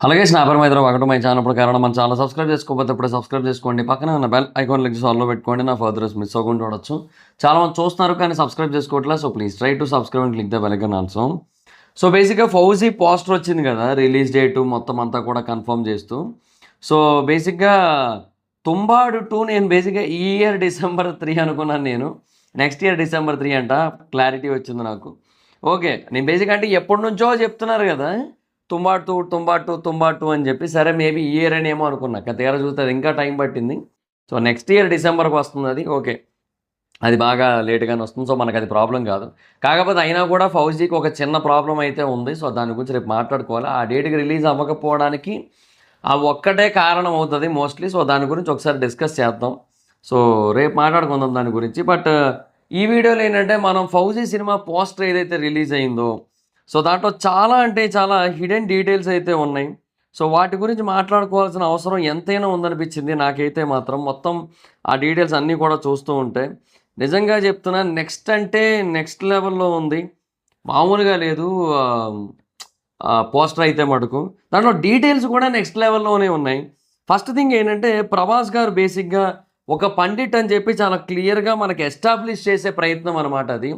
అలాగే స్నాపర్ ఒకటి my channel కారణం మన ఛానల్ సబ్స్క్రైబ్ చేసుకోకపోతే ఇప్పుడే సబ్స్క్రైబ్ చేసుకోండి. పక్కన ఉన్న బెల్ ఐకాన్ క్లిక్ ఆల్లో పెట్టుకోండి. నా ఫర్దర్స్ మిస్ అవ్వకుండా చూడొచ్చు. చాలా మంది చూస్తున్నారు కానీ సబ్స్క్రైబ్ చేసుకోవట్లేదు. So please try to subscribe and click the bell icon also. So బేసిక్గా ఫౌజీ పోస్టర్ వచ్చింది కదా, రిలీజ్ డేటు మొత్తం అంతా కూడా కన్ఫర్మ్ చేస్తూ. సో బేసిక్గా తుంబాడు 2 నేను బేసిక్గా ఈ ఇయర్ December 3 అనుకున్నాను. నేను నెక్స్ట్ ఇయర్ December 3 అంట. క్లారిటీ వచ్చింది నాకు. ఓకే, నేను బేసిక్ అంటే ఎప్పటి నుంచో చెప్తున్నారు కదా తుంబాటు అని చెప్పి. సరే మేబీ ఈ ఇయర్ అని ఏమో అనుకున్నా, తీరా చూస్తే అది ఇంకా టైం పట్టింది. సో నెక్స్ట్ ఇయర్ Decemberకి వస్తుంది అది. ఓకే, అది బాగా లేట్గానే వస్తుంది. సో మనకు అది ప్రాబ్లం కాదు. కాకపోతే అయినా కూడా ఫౌజీకి ఒక చిన్న ప్రాబ్లం అయితే ఉంది. సో దాని గురించి రేపు మాట్లాడుకోవాలి. ఆ డేట్కి రిలీజ్ అవ్వకపోవడానికి ఆ ఒక్కటే కారణం అవుతుంది మోస్ట్లీ. సో దాని గురించి ఒకసారి డిస్కస్ చేద్దాం. సో రేపు మాట్లాడుకుందాం దాని గురించి. బట్ ఈ వీడియోలో ఏంటంటే మనం ఫౌజీ సినిమా పోస్టర్ ఏదైతే రిలీజ్ అయిందో, సో దాంట్లో చాలా అంటే చాలా హిడెన్ డీటెయిల్స్ అయితే ఉన్నాయి. సో వాటి గురించి మాట్లాడుకోవాల్సిన అవసరం ఎంతైనా ఉందనిపించింది నాకైతే మాత్రం. మొత్తం ఆ డీటెయిల్స్ అన్నీ కూడా చూస్తూ ఉంటే నిజంగా చెప్తున్నా, నెక్స్ట్ అంటే నెక్స్ట్ లెవెల్లో ఉంది, మామూలుగా లేదు. పోస్టర్ అయితే మటుకు దాంట్లో డీటెయిల్స్ కూడా నెక్స్ట్ లెవెల్లోనే ఉన్నాయి. ఫస్ట్ థింగ్ ఏంటంటే ప్రభాస్ గారు బేసిక్గా ఒక పండిట్ అని చెప్పి చాలా క్లియర్గా మనకి ఎస్టాబ్లిష్ చేసే ప్రయత్నం అనమాట అది.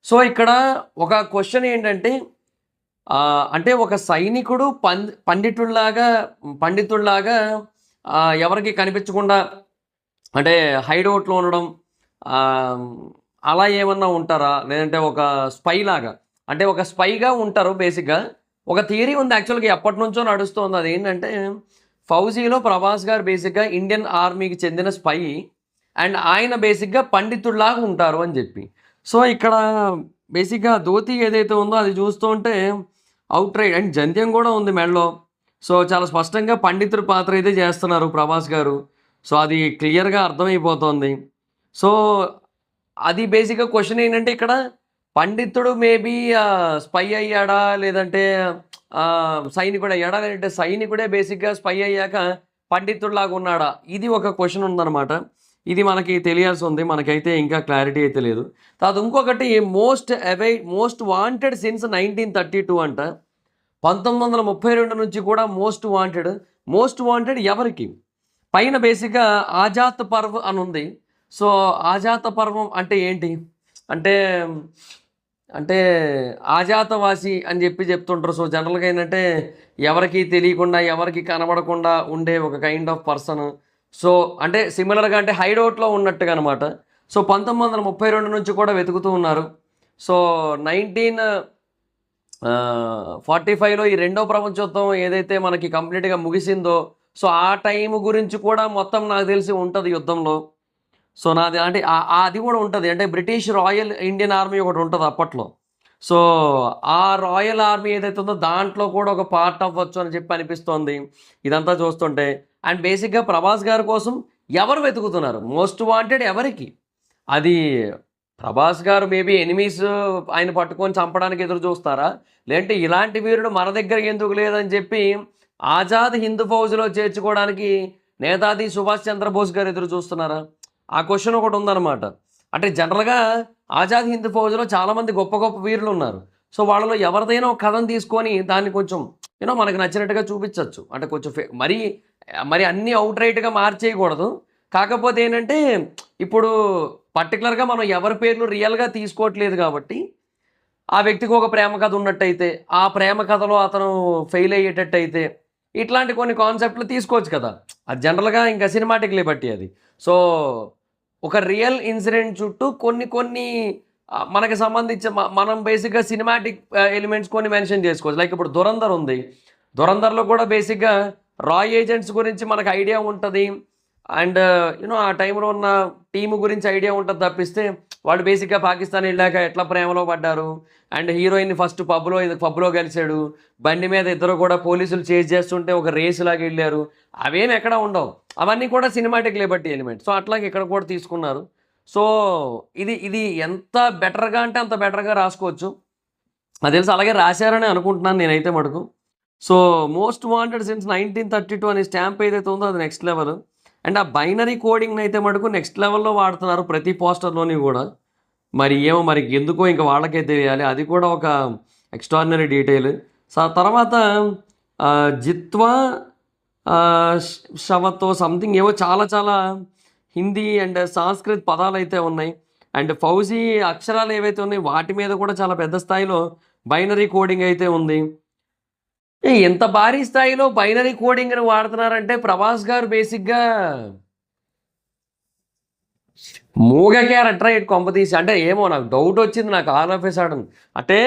సో ఇక్కడ ఒక క్వశ్చన్ ఏంటంటే, అంటే ఒక సైనికుడు పండితుడిలాగా ఎవరికి కనిపించకుండా అంటే హైడౌట్లో ఉండడం, అలా ఏమన్నా ఉంటారా? లేదంటే ఒక స్పై లాగా, అంటే ఒక స్పైగా ఉంటారు బేసిక్గా. ఒక థియరీ ఉంది యాక్చువల్గా, ఎప్పటి నుంచో నడుస్తుంది. అది ఏంటంటే ఫౌజీలో ప్రభాస్ గారు బేసిక్గా ఇండియన్ ఆర్మీకి చెందిన స్పై అండ్ ఆయన బేసిక్గా పండితుడిలాగా ఉంటారు అని చెప్పి. సో ఇక్కడ బేసిక్గా ధోతి ఏదైతే ఉందో అది చూస్తూ ఉంటే అవుట్ రైట్ అండ్ జంధ్యం కూడా ఉంది మెడలో. సో చాలా స్పష్టంగా పండితుడి పాత్ర అయితే చేస్తున్నారు ప్రభాస్ గారు. సో అది క్లియర్గా అర్థమైపోతుంది. సో అది బేసిక్గా క్వశ్చన్ ఏంటంటే ఇక్కడ పండితుడు మేబీ స్పై అయ్యాడా, లేదంటే సైనికుడు అయ్యాడా, లేదంటే సైనికుడే బేసిక్గా స్పై అయ్యాక పండితుడిలాగా ఉన్నాడా? ఇది ఒక క్వశ్చన్ ఉందన్నమాట. ఇది మనకి తెలియాల్సి ఉంది. మనకైతే ఇంకా క్లారిటీ అయితే లేదు. తర్వాత ఇంకొకటి మోస్ట్ వాంటెడ్ సిన్స్ 1932 అంట. 1932 నుంచి కూడా మోస్ట్ వాంటెడ్ ఎవరికి? పైన బేసిక్గా ఆజాత్ పర్వ్ అని ఉంది. సో ఆజాత పర్వం అంటే ఏంటి అంటే అంటే ఆజాతవాసి అని చెప్తుంటారు. సో జనరల్గా ఏంటంటే ఎవరికి తెలియకుండా ఎవరికి కనబడకుండా ఉండే ఒక కైండ్ ఆఫ్ పర్సన్. సో అంటే సిమిలర్గా అంటే హైడౌట్లో ఉన్నట్టుగా అనమాట. సో 1932 నుంచి కూడా వెతుకుతూ ఉన్నారు. సో 1945లో ఈ రెండో ప్రపంచ యుద్ధం ఏదైతే మనకి కంప్లీట్గా ముగిసిందో, సో ఆ టైం గురించి కూడా మొత్తం నాకు తెలిసి ఉంటుంది యుద్ధంలో. సో నాది అంటే అది కూడా ఉంటుంది. అంటే బ్రిటిష్ రాయల్ ఇండియన్ ఆర్మీ ఒకటి ఉంటుంది అప్పట్లో. సో ఆ రాయల్ ఆర్మీ ఏదైతే ఉందో దాంట్లో కూడా ఒక పార్ట్ అవ్వచ్చు అని చెప్పి అనిపిస్తోంది ఇదంతా చూస్తుంటే. అండ్ బేసిక్గా ప్రభాస్ గారి కోసం ఎవరు వెతుకుతున్నారు? మోస్ట్ వాంటెడ్ ఎవరికి? అది ప్రభాస్ గారు మేబీ ఎనిమీస్ ఆయన పట్టుకొని చంపడానికి ఎదురు చూస్తారా, లేదంటే ఇలాంటి వీరుడు మన దగ్గర ఎందుకు లేదని చెప్పి ఆజాద్ హింద్ ఫౌజ్లో చేర్చుకోవడానికి నేతాజీ సుభాష్ చంద్రబోస్ గారు ఎదురు చూస్తున్నారా? ఆ క్వశ్చన్ ఒకటి ఉందన్నమాట. అంటే జనరల్గా ఆజాద్ హింద్ ఫౌజ్లో చాలామంది గొప్ప గొప్ప వీరులు ఉన్నారు. సో వాళ్ళలో ఎవరిదైనా ఒక కథను తీసుకొని దాన్ని కొంచెం మనకు నచ్చినట్టుగా చూపించవచ్చు. అంటే కొంచెం మరి అన్నీ అవుట్ రైట్గా మార్చేయకూడదు. కాకపోతే ఏంటంటే ఇప్పుడు పర్టికులర్గా మనం ఎవరి పేర్లు రియల్గా తీసుకోవట్లేదు కాబట్టి ఆ వ్యక్తికి ఒక ప్రేమ కథ ఉన్నట్టయితే, ఆ ప్రేమ కథలో అతను ఫెయిల్ అయ్యేటట్టయితే ఇట్లాంటి కొన్ని కాన్సెప్ట్లు తీసుకోవచ్చు కదా. అది జనరల్గా ఇంకా సినిమాటిక్ లిబర్టీ అది. సో ఒక రియల్ ఇన్సిడెంట్ చుట్టూ కొన్ని మనకి సంబంధించి మనం బేసిక్గా సినిమాటిక్ ఎలిమెంట్స్ కొన్ని మెన్షన్ చేసుకోవచ్చు. లైక్ ఇప్పుడు ధురంధర్ ఉంది. ధురంధర్లో కూడా బేసిక్గా రాయ్ ఏజెంట్స్ గురించి మనకు ఐడియా ఉంటుంది. అండ్ ఆ టైంలో ఉన్న టీము గురించి ఐడియా ఉంటుంది తప్పిస్తే వాళ్ళు బేసిక్గా పాకిస్తాన్ వెళ్ళాక ఎట్లా ప్రేమలో పడ్డారు, అండ్ హీరోయిన్ ఫస్ట్ పబ్లో కలిశాడు, బండి మీద ఇద్దరు కూడా పోలీసులు చేజ్ చేస్తుంటే ఒక రేసు లాగా వెళ్ళారు, అవేమి ఎక్కడ ఉండవు. అవన్నీ కూడా సినిమాటిక్ లిబర్టీ ఎలిమెంట్. సో అట్లాగే ఇక్కడ కూడా తీసుకున్నారు. సో ఇది ఎంత బెటర్గా అంటే అంత బెటర్గా రాసుకోవచ్చు అది తెలుసు. అలాగే రాశారని అనుకుంటున్నాను నేనైతే మటుకు. సో మోస్ట్ వాంటెడ్ సిన్స్ 1932 అనే స్టాంప్ ఏదైతే ఉందో అది నెక్స్ట్ లెవెల్. అండ్ ఆ బైనరీ కోడింగ్ని అయితే మటుకు నెక్స్ట్ లెవెల్లో వాడుతున్నారు ప్రతి పోస్టర్లోని కూడా. మరి ఎందుకో ఇంకా వాళ్ళకే తెలియాలి. అది కూడా ఒక ఎక్స్ట్రాడినరీ డీటెయిల్. సో తర్వాత జిత్వా షవతో సంథింగ్ ఏవో చాలా చాలా హిందీ అండ్ సంస్కృత్ పదాలు అయితే ఉన్నాయి. అండ్ ఫౌజీ అక్షరాలు ఏవైతే ఉన్నాయి వాటి మీద కూడా చాలా పెద్ద స్థాయిలో బైనరీ కోడింగ్ అయితే ఉంది. ఎంత భారీ స్థాయిలో బైనరీ కోడింగ్ని వాడుతున్నారంటే ప్రభాస్ గారు బేసిక్గా మూగ క్యారెక్టర్ ఇటు కొంపతీసి, అంటే ఏమో నాకు డౌట్ వచ్చింది, నాకు ఆల్ ఆఫ్ ఏ సడన్. అంటే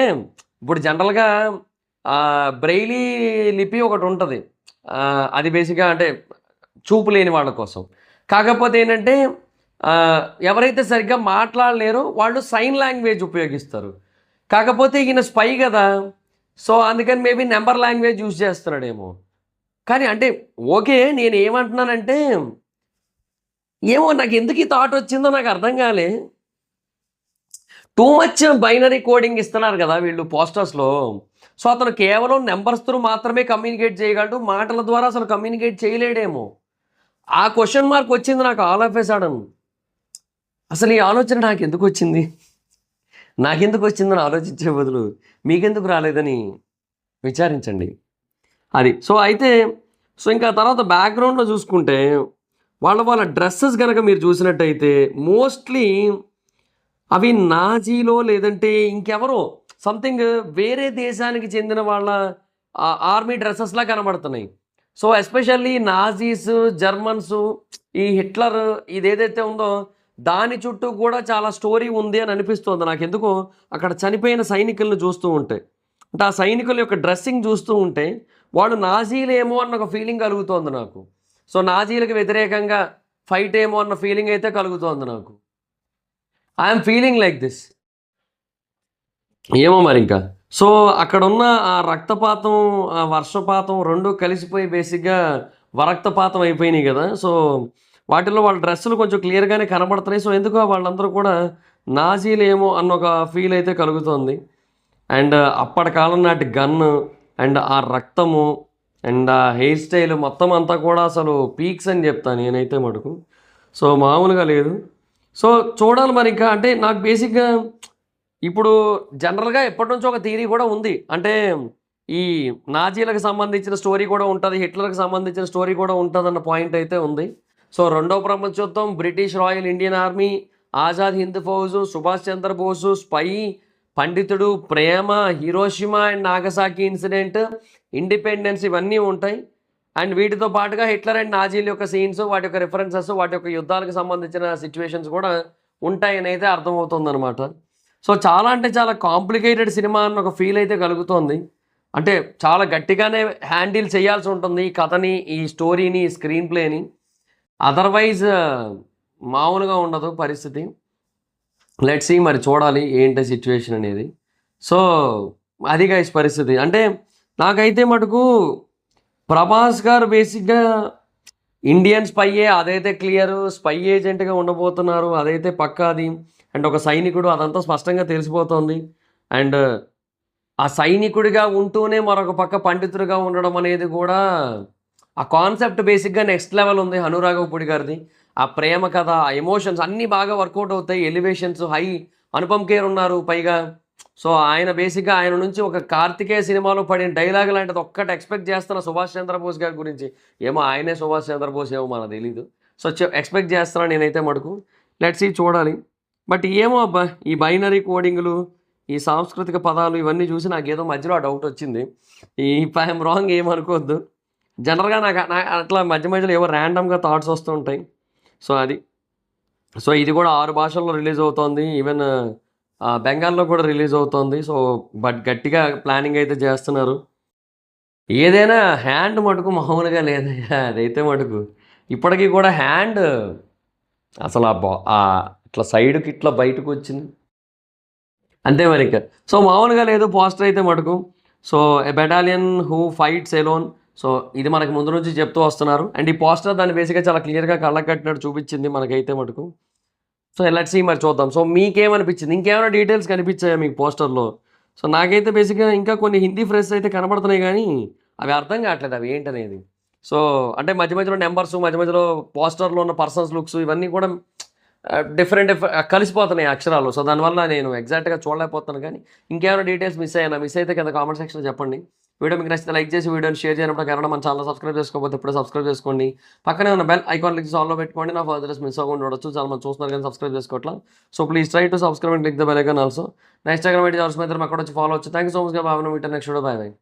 ఇప్పుడు జనరల్గా బ్రెయిలీ లిపి ఒకటి ఉంటుంది, అది బేసిక్గా అంటే చూపు లేని వాళ్ళ కోసం. కాకపోతే ఏంటంటే ఎవరైతే సరిగ్గా మాట్లాడలేరో వాళ్ళు సైన్ లాంగ్వేజ్ ఉపయోగిస్తారు. కాకపోతే ఈయన స్పై కదా, సో అందుకని మేబీ నెంబర్ లాంగ్వేజ్ యూజ్ చేస్తున్నాడేమో. కానీ అంటే ఓకే, నేను ఏమంటున్నానంటే ఏమో నాకు ఎందుకు ఈ థాట్ వచ్చిందో నాకు అర్థం కాలే. టూ మచ్ బైనరీ కోడింగ్ ఇస్తున్నారు కదా వీళ్ళు పోస్టర్స్లో. సో అతను కేవలం నెంబర్స్తో మాత్రమే కమ్యూనికేట్ చేయగలడు, మాటల ద్వారా అసలు కమ్యూనికేట్ చేయలేడేమో. ఆ క్వశ్చన్ మార్క్ వచ్చింది నాకు ఆల్ ఆఫ్ ఏ సడన్. అసలు ఈ ఆలోచన నాకెందుకు వచ్చింది, నాకెందుకు వచ్చిందని ఆలోచించే బదులు మీకెందుకు రాలేదని విచారించండి అది. సో అయితే ఇంకా తర్వాత బ్యాక్గ్రౌండ్లో చూసుకుంటే వాళ్ళ డ్రెస్సెస్ కనుక మీరు చూసినట్టయితే మోస్ట్లీ అవి నాజీలో లేదంటే ఇంకెవరో సంథింగ్ వేరే దేశానికి చెందిన వాళ్ళ ఆర్మీ డ్రెస్సెస్లా కనబడుతున్నాయి. సో ఎస్పెషల్లీ నాజీస్, జర్మన్స్, ఈ హిట్లర్ ఇదేదైతే ఉందో దాని చుట్టూ కూడా చాలా స్టోరీ ఉంది అని అనిపిస్తుంది నాకు. ఎందుకో అక్కడ చనిపోయిన సైనికులను చూస్తూ ఉంటే, అంటే ఆ సైనికుల యొక్క డ్రెస్సింగ్ చూస్తూ ఉంటే వాళ్ళు నాజీలేమో అన్న ఒక ఫీలింగ్ కలుగుతోంది నాకు. సో నాజీలకు వ్యతిరేకంగా ఫైట్ ఏమో అన్న ఫీలింగ్ అయితే కలుగుతోంది నాకు. ఐఎమ్ ఫీలింగ్ లైక్ దిస్, ఏమో మరి ఇంకా. సో అక్కడ ఉన్న ఆ రక్తపాతం, ఆ వర్షపాతం రెండు కలిసిపోయి బేసిక్గా వరక్తపాతం అయిపోయినాయి కదా. సో వాటిల్లో వాళ్ళ డ్రెస్సులు కొంచెం క్లియర్గానే కనబడుతున్నాయి. సో ఎందుకో వాళ్ళందరూ కూడా నాజీలేమో అన్న ఒక ఫీల్ అయితే కలుగుతోంది. అండ్ అప్పటి కాలం నాటి గన్ను అండ్ ఆ రక్తము అండ్ ఆ హెయిర్ స్టైల్ మొత్తం అంతా కూడా అసలు పీక్స్ అని చెప్తాను నేనైతే మటుకు. సో మామూలుగా లేదు. సో చూడాలి మరి ఇంకా. అంటే నాకు బేసిక్గా ఇప్పుడు జనరల్గా ఎప్పటి నుంచో ఒక థియరీ కూడా ఉంది, అంటే ఈ నాజీలకు సంబంధించిన స్టోరీ కూడా ఉంటుంది, హిట్లర్కి సంబంధించిన స్టోరీ కూడా ఉంటుంది అన్న పాయింట్ అయితే ఉంది. సో రెండవ ప్రపంచ యుద్ధం, British royal Indian army, Azad Hind Fauj, Subhash Chandra Bose, spy, పండితుడు, ప్రేమ, Hiroshima and Nagasaki incident, independence, ఇవన్నీ ఉంటాయి. అండ్ వీటితో పాటుగా హిట్లర్ అండ్ నాజీల యొక్క సీన్స్, వాటి యొక్క రిఫరెన్సెస్, వాటి యొక్క యుద్ధాలకు సంబంధించిన సిచ్యువేషన్స్ కూడా ఉంటాయని అయితే అర్థమవుతుంది అనమాట. సో చాలా అంటే చాలా కాంప్లికేటెడ్ సినిమా అన్న ఒక ఫీల్ అయితే కలుగుతోంది. అంటే చాలా గట్టిగానే హ్యాండిల్ చేయాల్సి ఉంటుంది ఈ కథని, ఈ స్టోరీని, ఈ స్క్రీన్ ప్లేని. అదర్వైజ్ మామూలుగా ఉండదు పరిస్థితి. లెట్స్ సీ, మరి చూడాలి ఏంటి సిచ్యువేషన్ అనేది. సో అది గైస్ పరిస్థితి. అంటే నాకైతే మటుకు ప్రభాస్ గారు బేసిక్గా ఇండియన్ స్పైయే, అదైతే క్లియర్, స్పై ఏజెంట్గా ఉండబోతున్నారు, అదైతే పక్కాది. అండ్ ఒక సైనికుడు, అదంతా స్పష్టంగా తెలిసిపోతుంది. అండ్ ఆ సైనికుడిగా ఉంటూనే మరొక పక్క పండితుడిగా ఉండడం అనేది కూడా ఆ కాన్సెప్ట్ బేసిక్గా నెక్స్ట్ లెవెల్ ఉంది అనురాఘవపూడి గారిది. ఆ ప్రేమ కథ, ఆ ఎమోషన్స్ అన్నీ బాగా వర్కౌట్ అవుతాయి, ఎలివేషన్స్ హై. అనుపమ్ ఖేర్ ఉన్నారు పైగా. సో ఆయన బేసిక్గా ఆయన నుంచి ఒక కార్తికేయ సినిమాలో పడిన డైలాగ్ లాంటిది ఒక్కటి ఎక్స్పెక్ట్ చేస్తున్న సుభాష్ చంద్రబోస్ గారి గురించి. ఏమో ఆయనే సుభాష్ చంద్రబోస్ ఏమో మనకు తెలీదు. సో ఎక్స్పెక్ట్ చేస్తున్నాను నేనైతే మటుకు. లెట్స్ సీ, చూడాలి. బట్ ఏమో అబ్బా, ఈ బైనరీ కోడింగ్లు, ఈ సాంస్కృతిక పదాలు ఇవన్నీ చూసి నాకేదో మధ్యలో ఆ డౌట్ వచ్చింది. ఈ ఐఎమ్ రాంగ్ ఏమనుకోవద్దు. జనరల్గా నాకు అట్లా మధ్య మధ్యలో ఏవో ర్యాండమ్గా థాట్స్ వస్తూ ఉంటాయి. సో అది. సో ఇది కూడా 6 భాషల్లో రిలీజ్ అవుతోంది, ఈవెన్ బెంగాల్లో కూడా రిలీజ్ అవుతోంది. సో బట్ గట్టిగా ప్లానింగ్ అయితే చేస్తున్నారు. ఏదైనా హ్యాండ్ మటుకు మామూలుగా లేదయ్యా, అదైతే మటుకు ఇప్పటికీ కూడా హ్యాండ్ అసలు ఇట్లా సైడ్కి ఇట్లా బయటకు వచ్చింది అంతే మరి ఇంకా. సో మామూలుగా లేదు పోస్టర్ అయితే మటుకు. So a battalion who fights alone. So ఇది మనకి ముందు నుంచి చెప్తూ వస్తున్నారు. అండ్ ఈ పోస్టర్ దాన్ని బేసిక్గా చాలా క్లియర్గా కళ్ళకు కట్టినట్టు చూపించింది మనకైతే మటుకు. సో లెట్స్ సీ, మరి చూద్దాం. సో మీకేమనిపించింది, ఇంకేమైనా డీటెయిల్స్ కనిపించాయా మీకు పోస్టర్లో? సో నాకైతే బేసిక్గా ఇంకా కొన్ని హిందీ ఫ్రేస్ అయితే కనబడుతున్నాయి, కానీ అవి అర్థం కావట్లేదు అవి ఏంటనేది. సో అంటే మధ్య మధ్యలో నెంబర్స్, మధ్య మధ్యలో పోస్టర్లో ఉన్న పర్సన్స్ లుక్స్ ఇవన్నీ కూడా డిఫరెంట్ కలిసిపోతున్నాయి అక్షరాలు. సో దానివల్ల నేను ఎగ్జాక్ట్గా చూడలేకపోతున్నాను. కానీ ఇంకేమైనా డీటెయిల్స్ మిస్ అయితే కింద కామెంట్ సెక్షన్లో చెప్పండి. వీడియో మీకు నచ్చితే లైక్ చేసి వీడియోని షేర్ చేయనప్పుడు కన్నా మన ఛానల్ సబ్స్క్రైబ్ చేసుకోకపోతే ఇప్పుడే సబ్స్క్రైబ్ చేసుకోండి. పక్కనే ఉన్న బెల్ ఐకాన్ క్లిక్ ఆన్లో పెట్టుకోండి. నా ఫర్దర్స్ మిస్ అవ్వకుండా ఉండొచ్చు. చాలా మంది చూస్తున్నారు కానీ సబ్స్క్రైబ్ చేసుకోవట్లా. So please try to subscribe and click the bell icon also. నా ఇన్స్టాగ్రామ్ ఐడి అవసరం అయితే అక్కడ వచ్చి ఫాలో అవచ్చు. Thank you so much. Bye next video. By.